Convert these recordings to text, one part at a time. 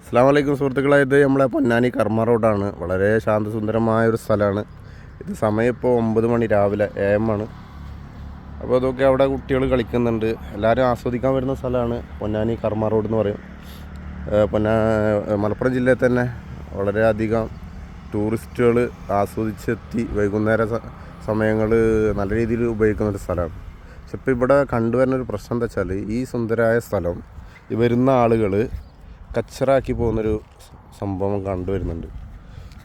അസ്സലാമു അലൈക്കും സുഹൃത്തുക്കളെ, ഇത് നമ്മളെ പൊന്നാനി കർമ്മ റോഡാണ്. വളരെ ശാന്തസുന്ദരമായ ഒരു സ്ഥലമാണ് ഇത്. സമയം ഇപ്പോൾ 9 മണി രാവിലെ AM ആണ്. അപ്പോൾ അതൊക്കെ അവിടെ കുട്ടികൾ കളിക്കുന്നുണ്ട്. എല്ലാവരും ആസ്വദിക്കാൻ വരുന്ന സ്ഥലമാണ് പൊന്നാനി കർമ്മ റോഡ് എന്ന് പറയും. മലപ്പുറം ജില്ലയിൽ തന്നെ വളരെയധികം ടൂറിസ്റ്റുകൾ ആസ്വദിച്ചെത്തി വൈകുന്നേര സമയങ്ങൾ നല്ല രീതിയിൽ ഉപയോഗിക്കുന്ന ഒരു സ്ഥലമാണ്. പക്ഷെ ഇപ്പോൾ ഇവിടെ കണ്ടുവരുന്ന ഒരു പ്രശ്നം എന്താ വെച്ചാൽ, ഈ സുന്ദരമായ സ്ഥലം ഈ വരുന്ന ആളുകൾ കച്ചറാക്കി പോകുന്നൊരു സംഭവം കണ്ടുവരുന്നുണ്ട്.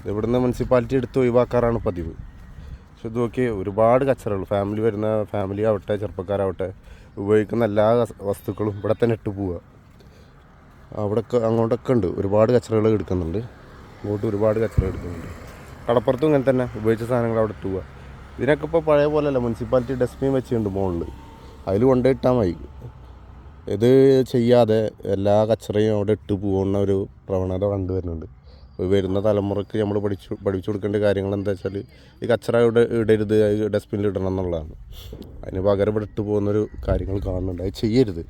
ഇവിടുന്ന് മുനിസിപ്പാലിറ്റി എടുത്ത് ഒഴിവാക്കാറാണ് പതിവ്. പക്ഷെ ഇത് നോക്കി ഒരുപാട് കച്ചറകൾ, ഫാമിലി ആവട്ടെ ചെറുപ്പക്കാരാവട്ടെ ഉപയോഗിക്കുന്ന എല്ലാ വസ്തുക്കളും ഇവിടെ തന്നെ ഇട്ട് പോവുക. അങ്ങോട്ടൊക്കെ ഉണ്ട് ഒരുപാട് കച്ചറകൾ എടുക്കുന്നുണ്ട്. ഇങ്ങോട്ട് ഒരുപാട് കച്ചറകൾ എടുക്കുന്നുണ്ട്. കടപ്പുറത്തും ഇങ്ങനെ തന്നെ ഉപയോഗിച്ച സാധനങ്ങൾ അവിടെ ഇട്ട് പോവുക. ഇതിനൊക്കെ ഇപ്പോൾ പഴയ പോലെയല്ല, മുനിസിപ്പാലിറ്റി ഡസ്റ്റ്ബിൻ വെച്ചിട്ടുണ്ട് മുകളിൽ, അതിൽ കൊണ്ടുപോയിട്ടാൽ മതി. ഇത് ചെയ്യാതെ എല്ലാ കച്ചറയും അവിടെ ഇട്ട് പോകുന്ന ഒരു പ്രവണത കണ്ടുവരുന്നുണ്ട്. വരുന്ന തലമുറയ്ക്ക് നമ്മൾ പഠിച്ചു കൊടുക്കേണ്ട കാര്യങ്ങൾ എന്താ വെച്ചാൽ, ഈ കച്ചറ ഇവിടെ ഇടരുത്, ഡസ്റ്റ്ബിനിൽ ഇടണം എന്നുള്ളതാണ്. അതിന് പകരം ഇവിടെ ഇട്ട് പോകുന്നൊരു കാര്യങ്ങൾ കാണുന്നുണ്ട്. അത് ചെയ്യരുത്.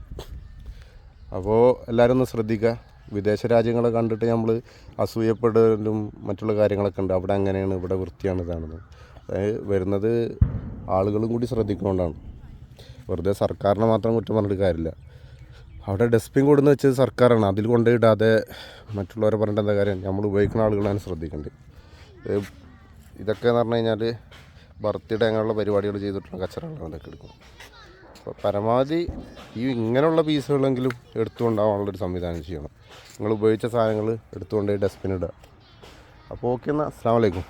അപ്പോൾ എല്ലാവരും ഒന്ന് ശ്രദ്ധിക്കുക. വിദേശ രാജ്യങ്ങളെ കണ്ടിട്ട് നമ്മൾ അസൂയപ്പെടലും മറ്റുള്ള കാര്യങ്ങളൊക്കെ ഉണ്ട്. അവിടെ അങ്ങനെയാണ്, ഇവിടെ വൃത്തിയാണ് ഇതാണെന്ന്. വരുന്നത് ആളുകളും കൂടി ശ്രദ്ധിക്കുന്നതുകൊണ്ടാണ്. വെറുതെ സർക്കാരിനെ മാത്രം കുറ്റം പറഞ്ഞിട്ട് കാര്യമില്ല. അവിടെ ഡസ്റ്റ്ബിൻ കൊടുന്ന് വെച്ചത് സർക്കാരാണ്. അതിൽ കൊണ്ടുപോയിടാതെ മറ്റുള്ളവരെ പറഞ്ഞിട്ട് എന്താ കാര്യം? നമ്മൾ ഉപയോഗിക്കുന്ന ആളുകളാണ് ശ്രദ്ധിക്കേണ്ടത്. ഇതൊക്കെ എന്ന് പറഞ്ഞു കഴിഞ്ഞാൽ ബർത്ത്ഡേ അങ്ങനെയുള്ള പരിപാടികൾ ചെയ്തിട്ടുള്ള കച്ചറകളാണ് ഇതൊക്കെ എടുക്കും. അപ്പോൾ പരമാവധി ഇങ്ങനെയുള്ള പീസുകളെങ്കിലും എടുത്തുകൊണ്ടാവാനുള്ളൊരു സംവിധാനം ചെയ്യണം. നിങ്ങൾ ഉപയോഗിച്ച സാധനങ്ങൾ എടുത്തുകൊണ്ട് ഡസ്റ്റ്ബിൻ ഇടുക. അപ്പോൾ ഓക്കെ, എന്നാൽ അസ്സലാമു അലൈക്കും.